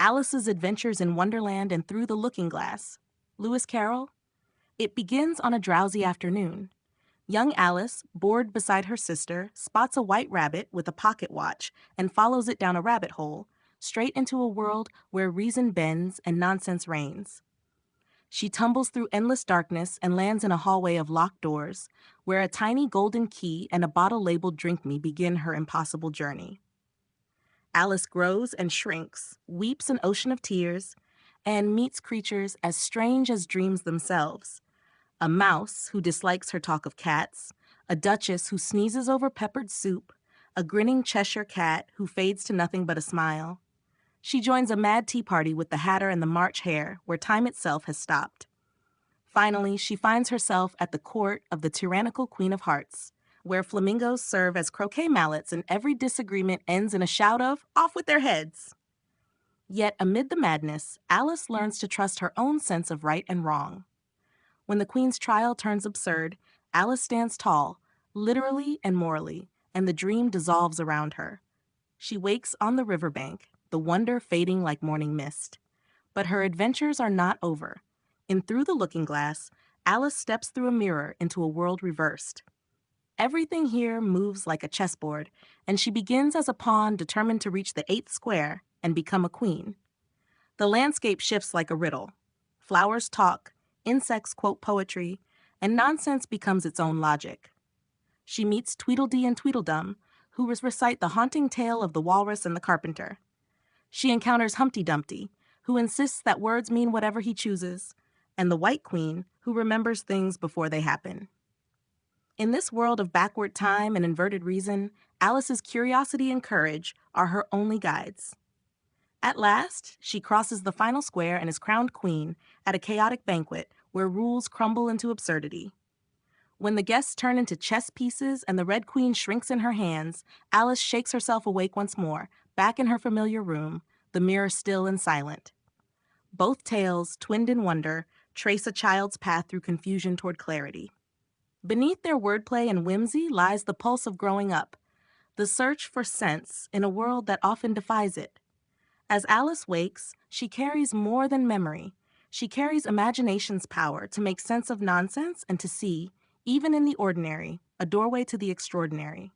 Alice's Adventures in Wonderland and Through the Looking Glass. Lewis Carroll. It begins on a drowsy afternoon. Young Alice, bored beside her sister, spots a white rabbit with a pocket watch and follows it down a rabbit hole, straight into a world where reason bends and nonsense reigns. She tumbles through endless darkness and lands in a hallway of locked doors, where a tiny golden key and a bottle labeled "Drink Me" begin her impossible journey. Alice grows and shrinks, weeps an ocean of tears, and meets creatures as strange as dreams themselves. A mouse who dislikes her talk of cats, a duchess who sneezes over peppered soup, a grinning Cheshire cat who fades to nothing but a smile. She joins a mad tea party with the Hatter and the March Hare, where time itself has stopped. Finally, she finds herself at the court of the tyrannical Queen of Hearts, where flamingos serve as croquet mallets and every disagreement ends in a shout of, "Off with their heads!" Yet amid the madness, Alice learns to trust her own sense of right and wrong. When the Queen's trial turns absurd, Alice stands tall, literally and morally, and the dream dissolves around her. She wakes on the riverbank, the wonder fading like morning mist. But her adventures are not over. In Through the Looking Glass, Alice steps through a mirror into a world reversed. Everything here moves like a chessboard, and she begins as a pawn determined to reach the 8th square and become a queen. The landscape shifts like a riddle. Flowers talk, insects quote poetry, and nonsense becomes its own logic. She meets Tweedledee and Tweedledum, who recite the haunting tale of the walrus and the carpenter. She encounters Humpty Dumpty, who insists that words mean whatever he chooses, and the White Queen, who remembers things before they happen. In this world of backward time and inverted reason, Alice's curiosity and courage are her only guides. At last, she crosses the final square and is crowned queen at a chaotic banquet where rules crumble into absurdity. When the guests turn into chess pieces and the Red Queen shrinks in her hands, Alice shakes herself awake once more, back in her familiar room, the mirror still and silent. Both tales, twinned in wonder, trace a child's path through confusion toward clarity. Beneath their wordplay and whimsy lies the pulse of growing up, the search for sense in a world that often defies it. As Alice wakes, she carries more than memory. She carries imagination's power to make sense of nonsense and to see, even in the ordinary, a doorway to the extraordinary.